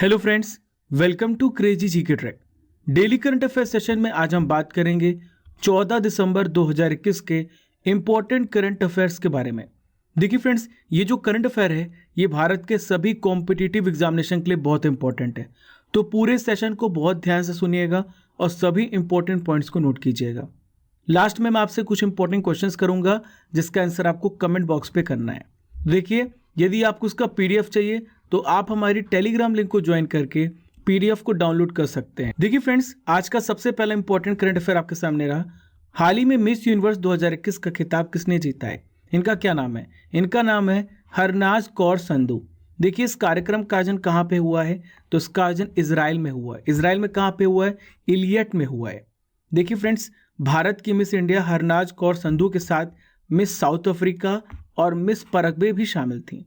Hello friends, welcome to crazy GK track. Daily current affair session में आज हम बात करेंगे 14 दिसंबर 2021 के इंपॉर्टेंट करंट अफेयर्स के बारे में। देखिए फ्रेंड्स, ये जो करंट अफेयर है ये भारत के सभी कॉम्पिटिटिव एग्जामिनेशन के लिए बहुत इंपॉर्टेंट है, तो पूरे सेशन को बहुत ध्यान से सुनिएगा और सभी इंपॉर्टेंट पॉइंट्स को नोट कीजिएगा। लास्ट में मैं आपसे कुछ इंपॉर्टेंट क्वेश्चंस करूंगा जिसका आंसर आपको कमेंट बॉक्स पे करना है। देखिए, यदि आपको उसका पीडीएफ चाहिए तो आप हमारी टेलीग्राम लिंक को ज्वाइन करके पीडीएफ को डाउनलोड कर सकते हैं। देखिए फ्रेंड्स, आज का सबसे पहला इंपॉर्टेंट करंट अफेयर आपके सामने रहा। हाल ही में मिस यूनिवर्स 2021 का खिताब किसने जीता है? इनका क्या नाम है? इनका नाम है हरनाज कौर संधू। देखिए, इस कार्यक्रम का आयोजन कहाँ पे हुआ है? तो इसका आयोजन इजराइल में हुआ है। इजराइल में कहाँ पे हुआ है? इलियट में हुआ है। देखिए फ्रेंड्स, भारत की मिस इंडिया हरनाज कौर संधू के साथ मिस साउथ अफ्रीका और मिस पैराग्वे भी शामिल थी।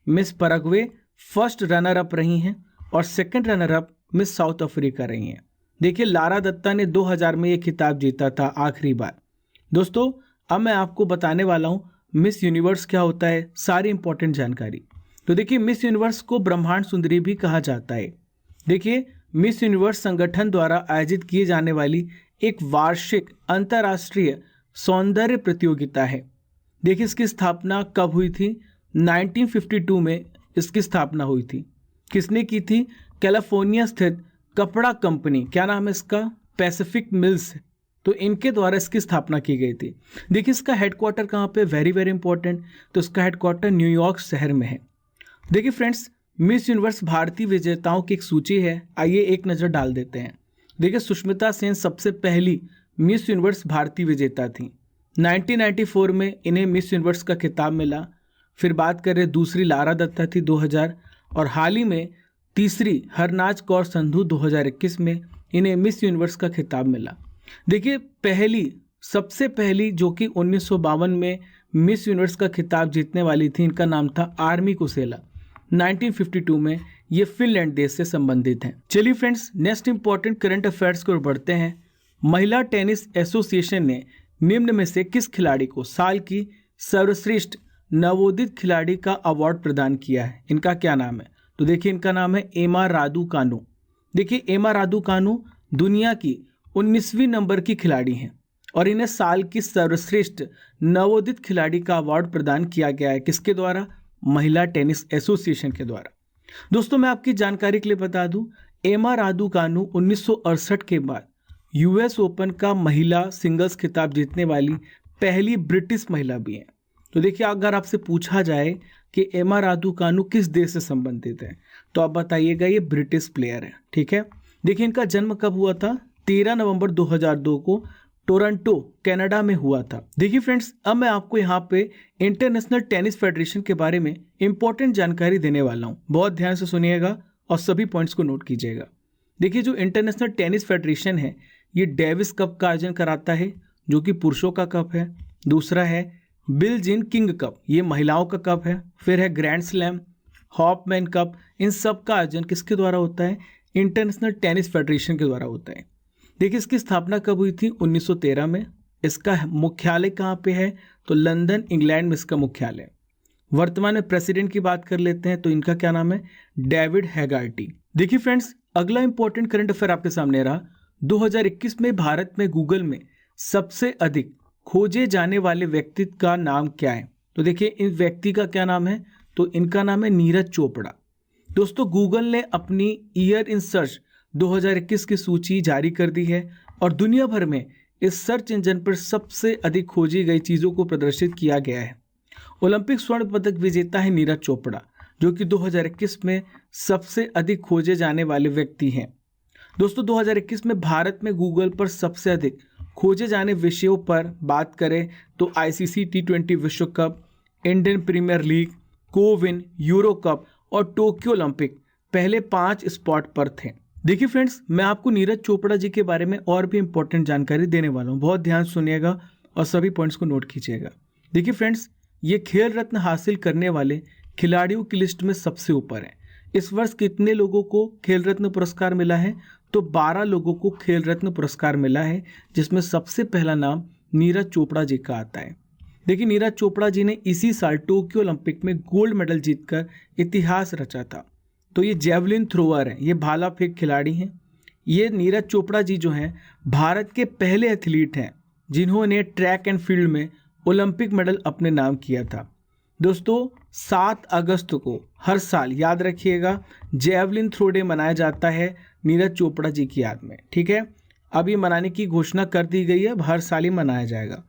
Miss Paraguay first runner up रही हैं और second runner up miss south Africa रही हैं। देखिए, लारा दत्ता ने 2000 में ये खिताब जीता था आखिरी बार। दोस्तों, अब मैं आपको बताने वाला हूँ मिस यूनिवर्स क्या होता है, सारी इंपॉर्टेंट जानकारी। तो देखिए, मिस यूनिवर्स को ब्रह्मांड सुंदरी भी कहा जाता है। देखिए, मिस यूनिवर्स संगठन द्वारा आयोजित किए जाने वाली एक वार्षिक अंतर्राष्ट्रीय सौंदर्य प्रतियोगिता है। देखिए, इसकी स्थापना कब हुई थी? 1952 में इसकी स्थापना हुई थी। किसने की थी? कैलिफोर्निया स्थित कपड़ा कंपनी, क्या नाम है इसका? Pacific mills. तो इनके द्वारा इसकी स्थापना की गई थी। देखिए, इसका हेडक्वार्टर कहाँ पे? Very very important. तो इसका हेडक्वार्टर न्यूयॉर्क शहर में है। देखिए फ्रेंड्स, मिस यूनिवर्स भारतीय विजेताओं की एक सूची है, आइए एक नज़र डाल देते हैं। देखिए, सुष्मिता सेन सबसे पहली मिस यूनिवर्स भारतीय विजेता थी। 1994 में इन्हें मिस यूनिवर्स का खिताब मिला। फिर बात करें, दूसरी लारा दत्ता थी 2000, और हाल ही में तीसरी हरनाज कौर संधू 2021 में इन्हें मिस यूनिवर्स का खिताब मिला। देखिए, सबसे पहली जो कि 1952 में मिस यूनिवर्स का खिताब जीतने वाली थी, इनका नाम था आर्मी कुसेला। 1952 में ये फिनलैंड देश से संबंधित हैं। चलिए friends, next important current affairs की ओर बढ़ते हैं। महिला टेनिस एसोसिएशन ने निम्न में से किस खिलाड़ी को साल की सर्वश्रेष्ठ नवोदित खिलाड़ी का अवार्ड प्रदान किया है? इनका क्या नाम है? तो देखिए, इनका नाम है एमा रादुकानु। देखिए, एमा रादुकानु दुनिया की 19वीं नंबर की खिलाड़ी हैं और इन्हें साल की सर्वश्रेष्ठ नवोदित खिलाड़ी का अवार्ड प्रदान किया गया है। किसके द्वारा? महिला टेनिस एसोसिएशन के द्वारा। दोस्तों, मैं आपकी जानकारी के लिए बता दूं, एमा रादुकानु 1968 के बाद यूएस ओपन का महिला सिंगल्स खिताब जीतने वाली पहली ब्रिटिश महिला भी हैं। तो देखिए, अगर आपसे पूछा जाए कि एमा रादुकानु किस देश से संबंधित है, तो आप बताइएगा ये ब्रिटिश प्लेयर है। ठीक है। देखिए, इनका जन्म कब हुआ था? 13 नवंबर 2002 को टोरंटो कनाडा में हुआ था। देखिए फ्रेंड्स, अब मैं आपको यहाँ पे इंटरनेशनल टेनिस फेडरेशन के बारे में इंपॉर्टेंट जानकारी देने वाला हूँ। बहुत ध्यान से सुनिएगा और सभी पॉइंट्स को नोट कीजिएगा। देखिए, जो इंटरनेशनल टेनिस फेडरेशन है ये डेविस कप का आयोजन कराता है, जो कि पुरुषों का कप है। दूसरा है बिल जीन किंग कप, ये महिलाओं का कप है। फिर है ग्रैंड स्लैम, हॉपमैन कप। इन सब का आयोजन किसके द्वारा होता है? इंटरनेशनल टेनिस फेडरेशन के द्वारा होता है। देखिए, इसकी स्थापना कब हुई थी? 1913 में। इसका मुख्यालय कहाँ पे है? तो लंदन, इंग्लैंड में इसका मुख्यालय। वर्तमान में प्रेसिडेंट की बात कर लेते हैं, तो इनका क्या नाम है? डेविड हैगार्टी। देखिए फ्रेंड्स, अगला इंपॉर्टेंट करंट अफेयर आपके सामने रहा। 2021 में भारत में गूगल में सबसे अधिक खोजे जाने वाले व्यक्ति का नाम क्या है? तो देखिए, इस व्यक्ति का क्या नाम है? तो इनका नाम है नीरज चोपड़ा। दोस्तों, गूगल ने अपनी ईयर इन सर्च 2021 की सूची जारी कर दी है और दुनिया भर में इस सर्च इंजन पर सबसे अधिक खोजी गई चीज़ों को प्रदर्शित किया गया है। ओलंपिक स्वर्ण पदक विजेता है नीरज चोपड़ा, जो कि 2021 में सबसे अधिक खोजे जाने वाले व्यक्ति हैं। दोस्तों, 2021 में भारत में गूगल पर सबसे अधिक खोजे जाने विषयों पर बात करें तो आईसीसी T20 विश्व cup, Indian Premier League, CoWIN, Euro cup और टोक्यो ओलंपिक पहले 5 स्पॉट पर थे। देखिए फ्रेंड्स, मैं आपको नीरज चोपड़ा जी के बारे में और भी इंपॉर्टेंट जानकारी देने वाला हूँ। बहुत ध्यान सुनिएगा और सभी पॉइंट्स को नोट कीजिएगा। देखिए फ्रेंड्स, ये खेल रत्न हासिल करने वाले खिलाड़ियों की लिस्ट में सबसे ऊपर है। इस वर्ष कितने लोगों को खेल रत्न पुरस्कार मिला है? तो 12 लोगों को खेल रत्न पुरस्कार मिला है, जिसमें सबसे पहला नाम नीरज चोपड़ा जी का आता है। देखिए, नीरज चोपड़ा जी ने इसी साल टोक्यो ओलंपिक में गोल्ड मेडल जीतकर इतिहास रचा था। तो ये जेवलिन थ्रोअर हैं, ये भाला फेंक खिलाड़ी हैं। ये नीरज चोपड़ा जी जो हैं भारत के पहले एथलीट हैं जिन्होंने ट्रैक एंड फील्ड में ओलंपिक मेडल अपने नाम किया था। दोस्तों 7 अगस्त को हर साल याद रखिएगा जेवलिन थ्रो डे मनाया जाता है नीरज चोपड़ा जी की याद में। ठीक है, अब ये मनाने की घोषणा कर दी गई है, अब हर साल ही मनाया जाएगा।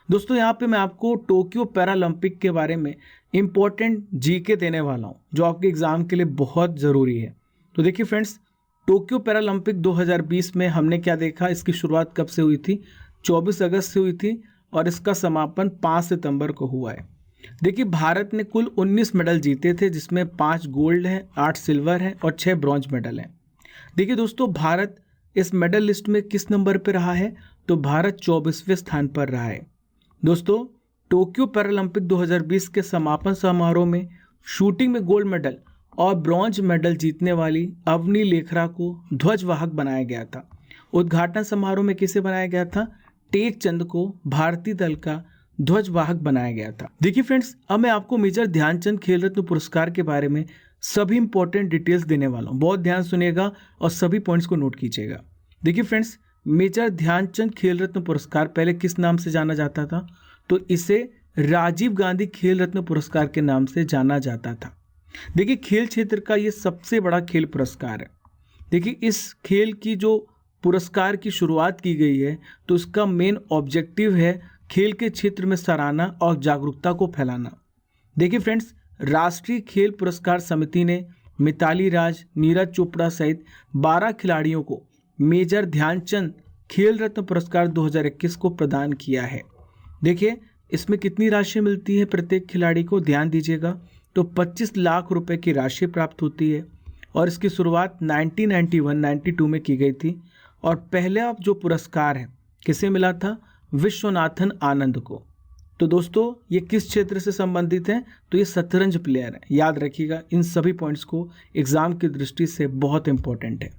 दोस्तों यहाँ पे मैं आपको टोक्यो पैरालंपिक के बारे में इम्पोर्टेंट जीके देने वाला हूँ जो आपके एग्जाम के लिए बहुत ज़रूरी है। तो देखिए फ्रेंड्स, टोक्यो पैरालंपिक 2020 में हमने क्या देखा, इसकी शुरुआत कब से हुई थी, 24 अगस्त से हुई थी और इसका समापन 5 सितंबर को हुआ है। देखिए भारत ने कुल 19 मेडल जीते थे जिसमें 5 गोल्ड हैं, 8 सिल्वर हैं और 6 ब्रॉन्ज मेडल हैं। देखिए दोस्तों, भारत इस मेडल लिस्ट में किस नंबर पर रहा है, तो भारत 24वें स्थान पर रहा है। दोस्तों टोक्यो पैरालंपिक 2020 के समापन समारोह में शूटिंग में गोल्ड मेडल और ब्रॉन्ज मेडल जीतने वाली अवनी लेखरा को ध्वजवाहक बनाया गया था। उद्घाटन समारोह में किसे बनाया गया था, टेक चंद को भारतीय दल का ध्वजवाहक बनाया गया था। देखिए फ्रेंड्स, अब मैं आपको मेजर ध्यानचंद खेल रत्न पुरस्कार के बारे में सभी इंपॉर्टेंट डिटेल्स देने वाला हूँ, बहुत ध्यान सुनिएगा और सभी पॉइंट्स को नोट कीजिएगा। देखिए फ्रेंड्स, मेजर ध्यानचंद खेल रत्न पुरस्कार पहले किस नाम से जाना जाता था, तो इसे राजीव गांधी खेल रत्न पुरस्कार के नाम से जाना जाता था। देखिए खेल क्षेत्र का ये सबसे बड़ा खेल पुरस्कार है। देखिए इस खेल की जो पुरस्कार की शुरुआत की गई है तो इसका मेन ऑब्जेक्टिव है खेल के क्षेत्र में सराहना और जागरूकता को फैलाना। देखिए फ्रेंड्स, राष्ट्रीय खेल पुरस्कार समिति ने मिताली राज, नीरज चोपड़ा सहित 12 खिलाड़ियों को मेजर ध्यानचंद खेल रत्न पुरस्कार 2021 को प्रदान किया है। देखिए इसमें कितनी राशि मिलती है प्रत्येक खिलाड़ी को, ध्यान दीजिएगा, तो 25 लाख रुपए की राशि प्राप्त होती है और इसकी शुरुआत 1991-92 में की गई थी और पहला जो पुरस्कार है किसे मिला था, विश्वनाथन आनंद को। तो दोस्तों ये किस क्षेत्र से संबंधित हैं, तो ये शतरंज प्लेयर हैं, याद रखिएगा इन सभी पॉइंट्स को, एग्जाम की दृष्टि से बहुत इंपॉर्टेंट है।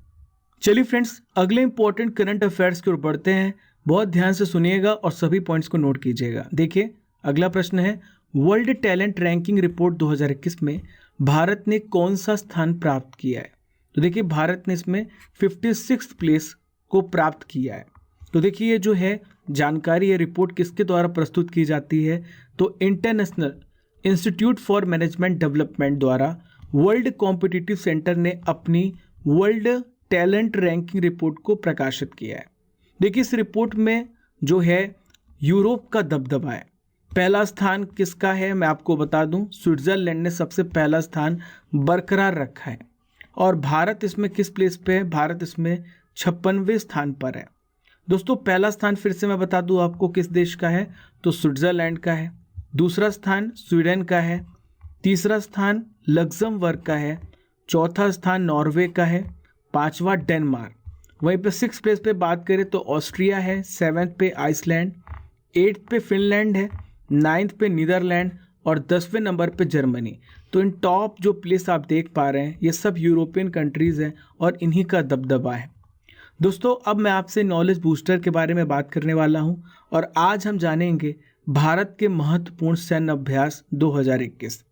चलिए फ्रेंड्स, अगले इंपॉर्टेंट करंट अफेयर्स की ओर बढ़ते हैं, बहुत ध्यान से सुनिएगा और सभी पॉइंट्स को नोट कीजिएगा। देखिए अगला प्रश्न है, वर्ल्ड टैलेंट रैंकिंग रिपोर्ट 2021 में भारत ने कौन सा स्थान प्राप्त किया है, तो देखिए भारत ने इसमें 56th प्लेस को प्राप्त किया है। तो देखिए ये जो है जानकारी, ये रिपोर्ट किसके द्वारा प्रस्तुत की जाती है, तो international institute for management development द्वारा वर्ल्ड कॉम्पिटिटिव सेंटर ने अपनी वर्ल्ड टैलेंट रैंकिंग रिपोर्ट को प्रकाशित किया है। देखिए इस रिपोर्ट में जो है यूरोप का दबदबा है। पहला स्थान किसका है, मैं आपको बता दूं, स्विट्जरलैंड ने सबसे पहला स्थान बरकरार रखा है और भारत इसमें किस प्लेस पे है, भारत इसमें 56वें स्थान पर है। दोस्तों पहला स्थान फिर से मैं बता दूं आपको किस देश का है, तो स्विट्जरलैंड का है, दूसरा स्थान स्वीडन का है, तीसरा स्थान लग्जमबर्ग का है, चौथा स्थान नॉर्वे का है, पांचवा डेनमार्क। वहीं पे 6th प्लेस पे बात करें तो ऑस्ट्रिया है, 7th पे आइसलैंड, 8th पे फिनलैंड है, 9th पे नीदरलैंड और 10वें नंबर पे जर्मनी। तो इन टॉप जो प्लेस आप देख पा रहे हैं ये सब यूरोपियन कंट्रीज़ हैं और इन्हीं का दबदबा है। दोस्तों अब मैं आपसे नॉलेज बूस्टर के बारे में बात करने वाला हूं और आज हम जानेंगे भारत के महत्वपूर्ण सैन्य अभ्यास 2021।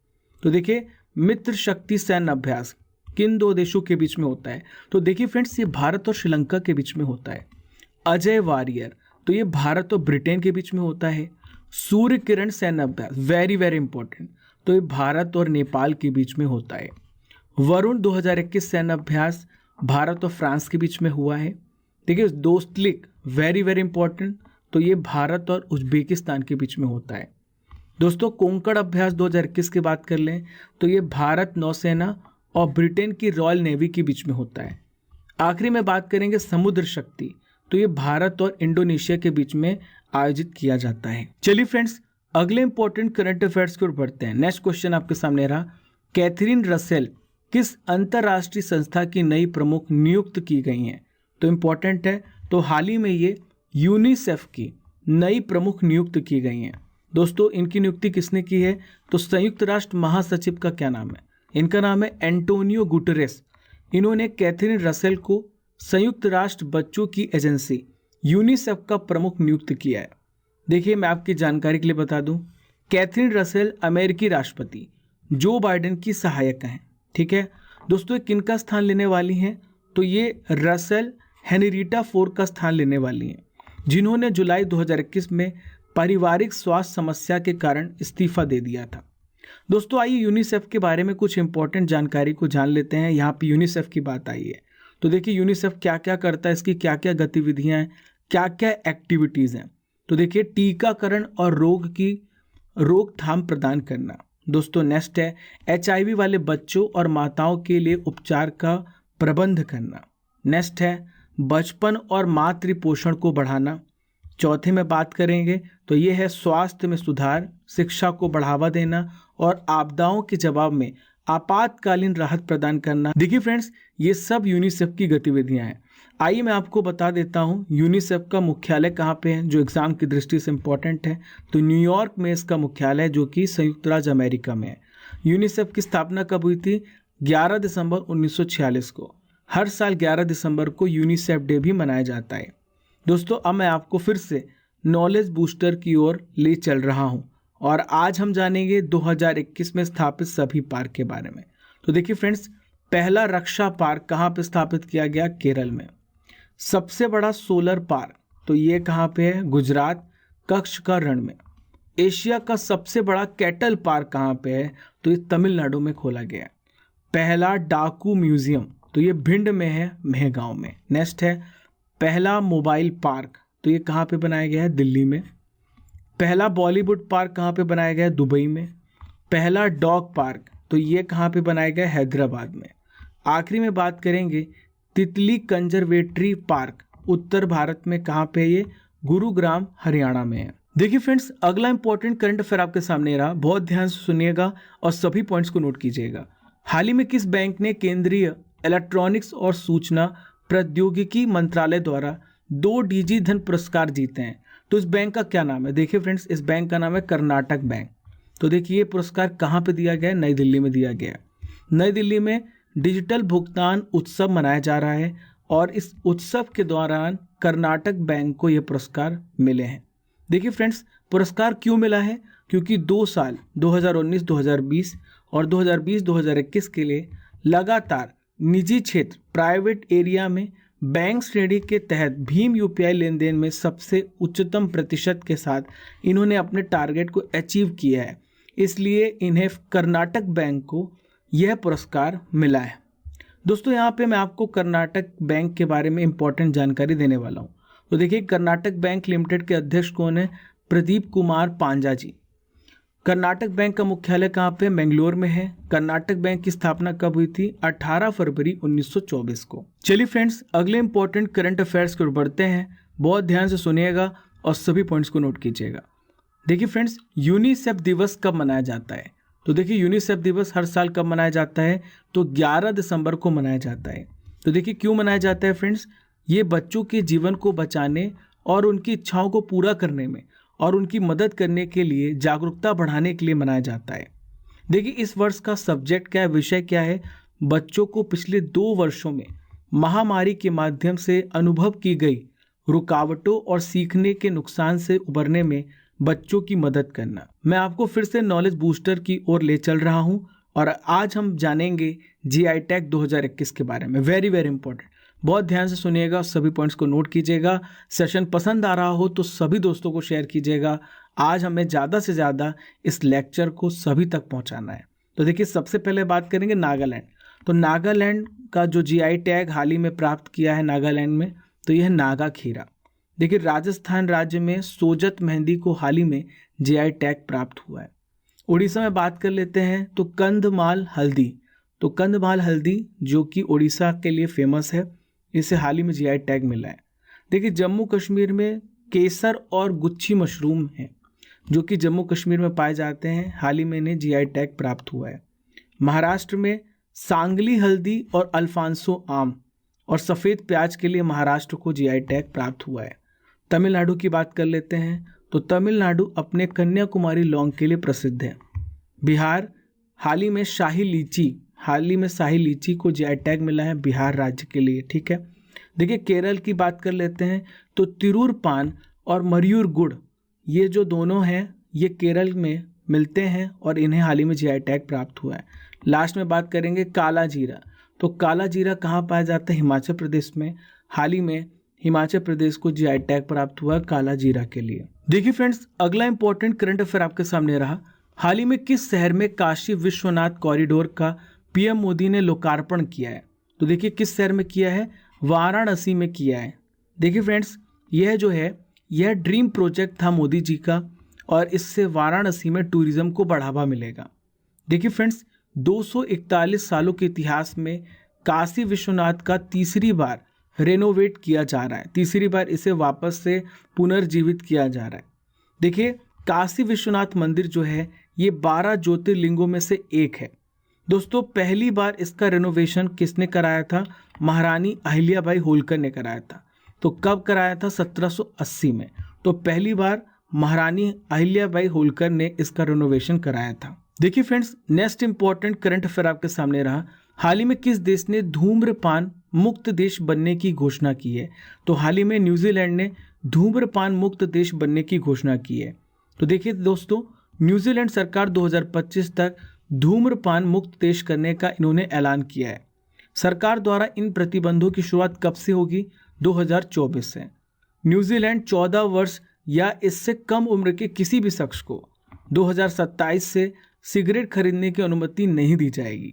तो देखिए मित्र शक्ति सैन्य अभ्यास किन 2 देशों के बीच में होता है, तो देखिए फ्रेंड्स ये भारत और श्रीलंका के बीच में होता है। अजय वॉरियर, तो ये भारत और ब्रिटेन के बीच में होता है। सूर्य किरण सैन्य अभ्यास, वेरी वेरी इंपॉर्टेंट, तो ये भारत और नेपाल के बीच में होता है। वरुण 2021 सैन्य अभ्यास भारत और फ्रांस के बीच में हुआ है। देखिए दोस्तलिक, वेरी वेरी इंपॉर्टेंट, तो ये भारत और उज्बेकिस्तान के बीच में होता है। दोस्तों कोंकण अभ्यास 2021 की बात कर लें तो ये भारत नौसेना और ब्रिटेन की रॉयल नेवी के बीच में होता है। आखिरी में बात करेंगे समुद्र शक्ति, तो ये भारत और इंडोनेशिया के बीच में आयोजित किया जाता है। चलिए फ्रेंड्स अगले इंपॉर्टेंट करंट अफेयर्स की ओर बढ़ते हैं। नेक्स्ट क्वेश्चन आपके सामने रहा, कैथरीन रसेल किस अंतर्राष्ट्रीय संस्था की नई प्रमुख नियुक्त की गई हैं, तो इंपॉर्टेंट है, तो हाल ही में ये यूनिसेफ की नई प्रमुख नियुक्त की गई हैं। दोस्तों इनकी नियुक्ति किसने की है, तो संयुक्त राष्ट्र महासचिव का क्या नाम है, इनका नाम है एंटोनियो गुटेरेस। इन्होंने कैथरीन रसेल को संयुक्त राष्ट्र बच्चों की एजेंसी यूनिसेफ का प्रमुख नियुक्त किया है। देखिए मैं आपकी जानकारी के लिए बता दूं, कैथरीन रसेल अमेरिकी राष्ट्रपति जो बाइडेन की सहायक हैं, ठीक है। दोस्तों ये किन का स्थान लेने वाली हैं? तो ये रसेल हेनरीटा फोर का स्थान लेने वाली हैं, जिन्होंने जुलाई 2021 में पारिवारिक स्वास्थ्य समस्या के कारण इस्तीफा दे दिया था। दोस्तों आइए यूनिसेफ के बारे में कुछ इंपॉर्टेंट जानकारी को जान लेते हैं। यहाँ पे यूनिसेफ की बात आई है, तो देखिए यूनिसेफ क्या क्या करता है, इसकी क्या क्या गतिविधियाँ हैं, क्या क्या एक्टिविटीज़ हैं। तो देखिए टीकाकरण और रोग की रोकथाम प्रदान करना। दोस्तों नेक्स्ट है HIV वाले बच्चों और माताओं के लिए उपचार का प्रबंध करना। नेक्स्ट है बचपन और मातृ पोषण को बढ़ाना। चौथे में बात करेंगे तो ये है स्वास्थ्य में सुधार, शिक्षा को बढ़ावा देना और आपदाओं के जवाब में आपातकालीन राहत प्रदान करना। देखिए फ्रेंड्स ये सब यूनिसेफ की गतिविधियां हैं। आइए मैं आपको बता देता हूं यूनिसेफ का मुख्यालय कहाँ पे है, जो एग्जाम की दृष्टि से इम्पोर्टेंट है। तो न्यूयॉर्क में इसका मुख्यालय है, जो कि संयुक्त राज्य अमेरिका में है। यूनिसेफ की स्थापना कब हुई थी? 11 दिसंबर 1946 को। हर साल 11 दिसंबर को यूनिसेफ डे भी मनाया जाता है। दोस्तों अब मैं आपको फिर से नॉलेज बूस्टर की ओर ले चल रहा हूं और आज हम जानेंगे 2021 में स्थापित सभी पार्क के बारे में। तो देखिए फ्रेंड्स, पहला रक्षा पार्क कहाँ पे स्थापित किया गया? केरल में। सबसे बड़ा सोलर पार्क तो ये कहाँ पे है? गुजरात, कच्छ का रण में। एशिया का सबसे बड़ा कैटल पार्क कहाँ पे है? तो ये तमिलनाडु में खोला गया है। पहला डाकू म्यूजियम तो ये भिंड में है, मेहगांव में। नेक्स्ट है पहला मोबाइल पार्क, तो ये कहाँ पे बनाया गया है? दिल्ली में। पहला बॉलीवुड पार्क कहाँ पे बनाया गया है? दुबई में। पहला डॉग पार्क तो ये कहाँ पे बनाया गया है? हैदराबाद में। आखिरी में बात करेंगे तितली कंजर्वेटरी पार्क, उत्तर भारत में कहाँ पे? ये गुरुग्राम हरियाणा में है। देखिए फ्रेंड्स अगला इंपॉर्टेंट करंट अफेयर आपके सामने रहा, बहुत ध्यान से सुनिएगा और सभी पॉइंट्स को नोट कीजिएगा। हाल ही में किस बैंक ने केंद्रीय इलेक्ट्रॉनिक्स और सूचना प्रौद्योगिकी मंत्रालय द्वारा 2 डिजी धन पुरस्कार जीते हैं? तो इस बैंक का क्या नाम है? देखिए फ्रेंड्स इस बैंक का नाम है कर्नाटक बैंक। तो देखिए ये पुरस्कार कहाँ पे दिया गया है? नई दिल्ली में दिया गया है। नई दिल्ली में डिजिटल भुगतान उत्सव मनाया जा रहा है और इस उत्सव के दौरान कर्नाटक बैंक को ये पुरस्कार मिले हैं। देखिए फ्रेंड्स पुरस्कार क्यों मिला है? क्योंकि 2 साल 2019-2020 और 2020-2021 के लिए लगातार निजी क्षेत्र प्राइवेट एरिया में बैंक श्रेणी के तहत भीम UPI लेन देन में सबसे उच्चतम प्रतिशत के साथ इन्होंने अपने टारगेट को अचीव किया है, इसलिए इन्हें कर्नाटक बैंक को यह पुरस्कार मिला है। दोस्तों यहाँ पे मैं आपको कर्नाटक बैंक के बारे में इंपॉर्टेंट जानकारी देने वाला हूँ। तो देखिए कर्नाटक बैंक लिमिटेड के अध्यक्ष कौन है? प्रदीप कुमार पांजा जी। कर्नाटक बैंक का मुख्यालय कहाँ पे? बेंगलोर में है। कर्नाटक बैंक की स्थापना कब हुई थी? 18 फरवरी 1924 को। चलिए फ्रेंड्स अगले इंपॉर्टेंट करंट अफेयर्स की ओर बढ़ते हैं, बहुत ध्यान से सुनिएगा और सभी पॉइंट्स को नोट कीजिएगा। देखिए फ्रेंड्स यूनिसेफ दिवस कब मनाया जाता है? तो देखिए यूनिसेफ दिवस हर साल कब मनाया जाता है? तो 11 दिसंबर को मनाया जाता है। तो देखिए क्यों मनाया जाता है फ्रेंड्स? ये बच्चों के जीवन को बचाने और उनकी इच्छाओं को पूरा करने में और उनकी मदद करने के लिए जागरूकता बढ़ाने के लिए मनाया जाता है। देखिए इस वर्ष का सब्जेक्ट क्या है, विषय क्या है? बच्चों को पिछले 2 वर्षों में महामारी के माध्यम से अनुभव की गई रुकावटों और सीखने के नुकसान से उबरने में बच्चों की मदद करना। मैं आपको फिर से नॉलेज बूस्टर की ओर ले चल रहा हूं और आज हम जानेंगे GI टैग 2021 के बारे में। वेरी वेरी इंपॉर्टेंट, बहुत ध्यान से सुनिएगा, सभी पॉइंट्स को नोट कीजिएगा। सेशन पसंद आ रहा हो तो सभी दोस्तों को शेयर कीजिएगा। आज हमें ज़्यादा से ज़्यादा इस लेक्चर को सभी तक पहुंचाना है। तो देखिए सबसे पहले बात करेंगे नागालैंड। तो नागालैंड का जो GI टैग हाल ही में प्राप्त किया है नागालैंड में, तो यह है नागा खीरा। देखिए राजस्थान राज्य में सोजत मेहंदी को हाल ही में GI टैग प्राप्त हुआ है। उड़ीसा में बात कर लेते हैं तो कंधमाल हल्दी। तो कंधमाल हल्दी जो कि उड़ीसा के लिए फेमस है, इसे हाल ही में GI टैग मिला है। देखिए जम्मू कश्मीर में केसर और गुच्छी मशरूम हैं जो कि जम्मू कश्मीर में पाए जाते हैं, हाल ही में इन्हें GI टैग प्राप्त हुआ है। महाराष्ट्र में सांगली हल्दी और अल्फांसो आम और सफ़ेद प्याज के लिए महाराष्ट्र को GI टैग प्राप्त हुआ है। तमिलनाडु की बात कर लेते हैं तो तमिलनाडु अपने कन्याकुमारी लौंग के लिए प्रसिद्ध है। बिहार हाल ही में शाही लीची को GI टैग मिला है बिहार राज्य के लिए, ठीक है। देखिए केरल की बात कर लेते हैं तो तिरूर पान और मयूर गुड़, ये जो दोनों हैं ये केरल में मिलते हैं और इन्हें हाल ही में GI टैग प्राप्त हुआ है। लास्ट में बात करेंगे काला जीरा। तो काला जीरा कहाँ पाया जाता है? हिमाचल प्रदेश में। हाल ही में हिमाचल प्रदेश को जीआई टैग प्राप्त हुआ काला जीरा के लिए। देखिए फ्रेंड्स, अगला इंपॉर्टेंट करंट अफेयर आपके सामने रहा। हाल ही में किस शहर में काशी विश्वनाथ कॉरिडोर का पीएम मोदी ने लोकार्पण किया है? तो देखिए किस शहर में किया है? वाराणसी में किया है। देखिए फ्रेंड्स, यह जो है यह ड्रीम प्रोजेक्ट था मोदी जी का, और इससे वाराणसी में टूरिज्म को बढ़ावा मिलेगा। देखिए फ्रेंड्स, 241 सालों के इतिहास में काशी विश्वनाथ का तीसरी बार रेनोवेट किया जा रहा है, तीसरी बार इसे वापस से पुनर्जीवित किया जा रहा है। देखिए काशी विश्वनाथ मंदिर जो है ये 12 ज्योतिर्लिंगों में से एक है। दोस्तों, पहली बार इसका रेनोवेशन किसने कराया था? महारानी अहिल्याबाई होलकर ने कराया था। तो कब कराया था? 1780 में। तो पहली बार महारानी अहिल्याबाई होलकर ने इसका रेनोवेशन कराया था। देखिए friends, next important current affair आपके सामने रहा। हाल ही में किस देश ने धूम्रपान मुक्त देश बनने की घोषणा की है? तो हाल ही में न्यूजीलैंड ने धूम्रपान मुक्त देश बनने की घोषणा की है। तो देखिए दोस्तों, न्यूजीलैंड सरकार 2025 तक धूम्रपान मुक्त देश करने का इन्होंने ऐलान किया है। सरकार द्वारा इन प्रतिबंधों की शुरुआत कब से होगी? 2024 से। न्यूजीलैंड 14 वर्ष या इससे कम उम्र के किसी भी शख्स को 2027 से सिगरेट खरीदने की अनुमति नहीं दी जाएगी।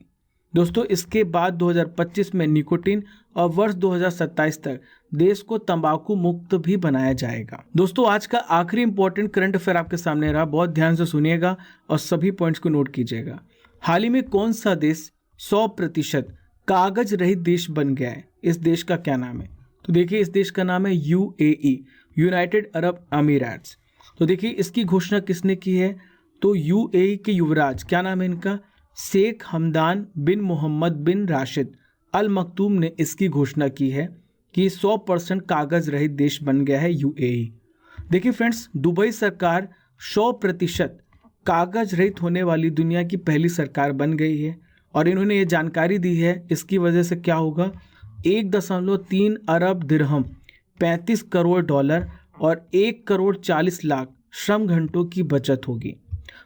दोस्तों, इसके बाद 2025 में निकोटीन और वर्ष 2027 तक देश को तंबाकू मुक्त भी बनाया जाएगा। दोस्तों, आज का आखिरी इंपॉर्टेंट करंट अफेयर आपके सामने रहा, बहुत ध्यान से सुनिएगा और सभी पॉइंट्स को नोट कीजिएगा। हाल ही में कौन सा देश 100% कागज रहित देश बन गया है? इस देश का क्या नाम है? तो देखिए इस देश का नाम है यूएई, यूनाइटेड अरब अमीरात्स। तो देखिए इसकी घोषणा किसने की है? तो यूएई के युवराज, क्या नाम है इनका? शेख हमदान बिन मोहम्मद बिन राशिद अल मक्तूम ने इसकी घोषणा की है कि 100% कागज रहित देश बन गया है यूएई। देखिए फ्रेंड्स, दुबई सरकार 100% कागज रहित होने वाली दुनिया की पहली सरकार बन गई है, और इन्होंने ये जानकारी दी है। इसकी वजह से क्या होगा? 1.3 अरब दिरहम, 35 करोड़ डॉलर और 1 करोड़ 40 लाख श्रम घंटों की बचत होगी।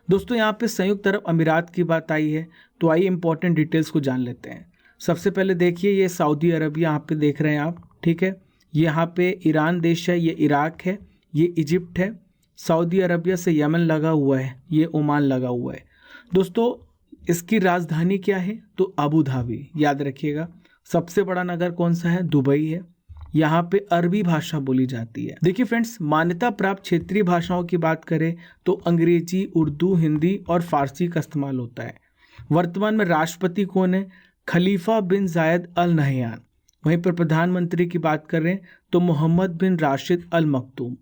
दोस्तों, यहाँ पे संयुक्त अरब अमीरात की बात आई है, तो आइए इंपॉर्टेंट डिटेल्स को जान लेते हैं। सबसे पहले देखिए, ये सऊदी अरबिया यहाँ पे देख रहे हैं आप, ठीक है। यहाँ पे ईरान देश है, ये इराक है, ये इजिप्ट है। सऊदी अरबिया से यमन लगा हुआ है, ये ओमान लगा हुआ है। दोस्तों, इसकी राजधानी क्या है? तो अबू धाबी, याद रखिएगा। सबसे बड़ा नगर कौन सा है? दुबई है। यहाँ पे अरबी भाषा बोली जाती है। देखिए फ्रेंड्स, मान्यता प्राप्त क्षेत्रीय भाषाओं की बात करें तो अंग्रेजी, उर्दू, हिंदी और फारसी का इस्तेमाल होता है। वर्तमान में राष्ट्रपति कौन है? खलीफा बिन जायद अल नहयान। वहीं पर प्रधानमंत्री की बात करें तो मोहम्मद बिन राशिद अल मक्तूम।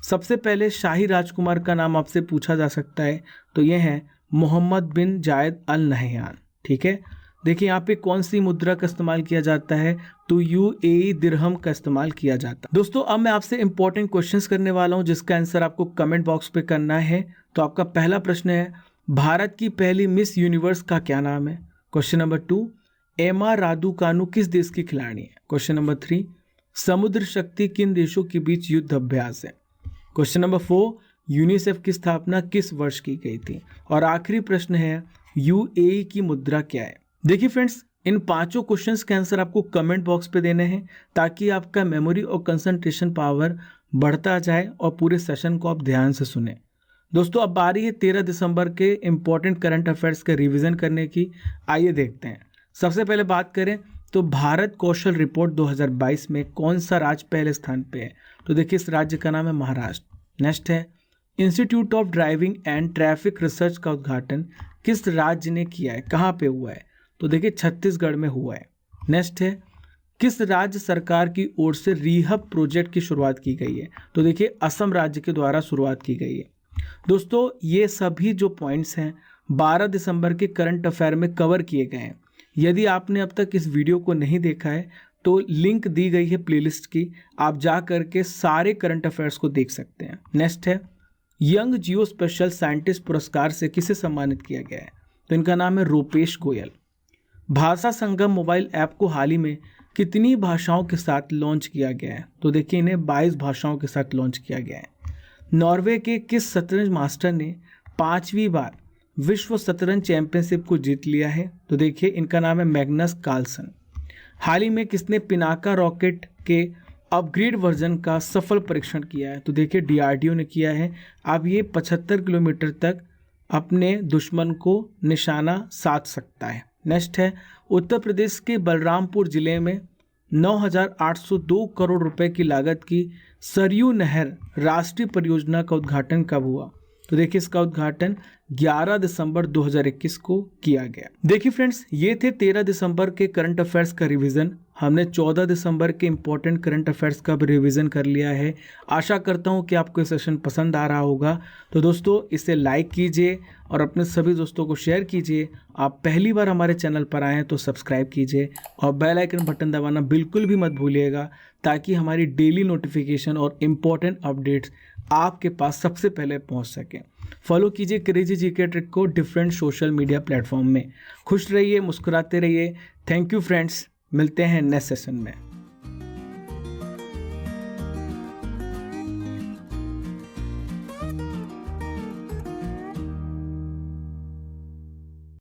सबसे पहले शाही राजकुमार का नाम आपसे पूछा जा सकता है, तो यह है मोहम्मद बिन जायद अल नहयान, ठीक है। देखिए यहाँ पे कौन सी मुद्रा का इस्तेमाल किया जाता है? तो यूएई दिरहम का इस्तेमाल किया जाता है। दोस्तों, अब मैं आपसे इंपॉर्टेंट क्वेश्चंस करने वाला हूं, जिसका आंसर आपको कमेंट बॉक्स पे करना है। तो आपका पहला प्रश्न है, भारत की पहली मिस यूनिवर्स का क्या नाम है? क्वेश्चन नंबर 2, एमा रादुकानु किस देश की खिलाड़ी है? क्वेश्चन नंबर 3, समुद्र शक्ति किन देशों के बीच युद्ध अभ्यास है? क्वेश्चन नंबर 4, यूनिसेफ की स्थापना किस वर्ष की गई थी? और आखिरी प्रश्न है, यूएई की मुद्रा क्या है? देखिए फ्रेंड्स, इन पांचों क्वेश्चंस के आंसर आपको कमेंट बॉक्स पे देने हैं, ताकि आपका मेमोरी और कंसंट्रेशन पावर बढ़ता जाए और पूरे सेशन को आप ध्यान से सुने। दोस्तों, अब बारी है 13 दिसंबर के इंपॉर्टेंट करंट अफेयर्स के रिवीजन करने की। आइए देखते हैं। सबसे पहले बात करें तो भारत कौशल रिपोर्ट 2022 में कौन सा राज्य पहले स्थान पे है? तो देखिए इस राज्य का नाम है महाराष्ट्र। नेक्स्ट है, institute of driving and traffic research का उद्घाटन किस राज्य ने किया है? कहाँ पे हुआ है? तो देखिए छत्तीसगढ़ में हुआ है। नेक्स्ट है, किस राज्य सरकार की ओर से रिहब प्रोजेक्ट की शुरुआत की गई है? तो देखिए असम राज्य के द्वारा शुरुआत की गई है। दोस्तों, ये सभी जो पॉइंट्स हैं 12 दिसंबर के करंट अफेयर में कवर किए गए हैं। यदि आपने अब तक इस वीडियो को नहीं देखा है तो लिंक दी गई है प्लेलिस्ट की, आप जा करके सारे करंट अफेयर्स को देख सकते हैं। नेक्स्ट है, यंग जियो स्पेशल साइंटिस्ट पुरस्कार से किसे सम्मानित किया गया है? तो इनका नाम है रूपेश गोयल। भाषा संगम मोबाइल ऐप को हाल ही में कितनी भाषाओं के साथ लॉन्च किया गया है? तो देखिए इन्हें 22 भाषाओं के साथ लॉन्च किया गया है। नॉर्वे के किस शतरंज मास्टर ने 5वीं बार विश्व शतरंज चैंपियनशिप को जीत लिया है? तो देखिए इनका नाम है मैग्नस कार्लसन। हाल ही में किसने पिनाका रॉकेट के अपग्रेड वर्जन का सफल परीक्षण किया है? तो देखिए DRDO ने किया है। अब ये 75 किलोमीटर तक अपने दुश्मन को निशाना साध सकता है। नेक्स्ट है, उत्तर प्रदेश के बलरामपुर जिले में 9,802 करोड़ रुपए की लागत की सरयू नहर राष्ट्रीय परियोजना का उद्घाटन कब हुआ? तो देखिए इसका उद्घाटन 11 दिसंबर 2021 को किया गया। देखिए फ्रेंड्स, ये थे 13 दिसंबर के करंट अफेयर्स का रिवीजन। हमने 14 दिसंबर के इंपॉर्टेंट करंट अफेयर्स का भी रिवीजन कर लिया है। आशा करता हूँ कि आपको ये सेशन पसंद आ रहा होगा। तो दोस्तों, इसे लाइक कीजिए और अपने सभी दोस्तों को शेयर कीजिए। आप पहली बार हमारे चैनल पर आए हैं तो सब्सक्राइब कीजिए और बेल आइकन बटन दबाना बिल्कुल भी मत भूलिएगा, ताकि हमारी डेली नोटिफिकेशन और इम्पोर्टेंट अपडेट्स आपके पास सबसे पहले पहुंच सकें। फॉलो कीजिए क्रेजी जीके ट्रिक को डिफरेंट सोशल मीडिया प्लेटफॉर्म में। खुश रहिए, मुस्कुराते रहिए। थैंक यू फ्रेंड्स, मिलते हैं नेक्स्ट सेशन में।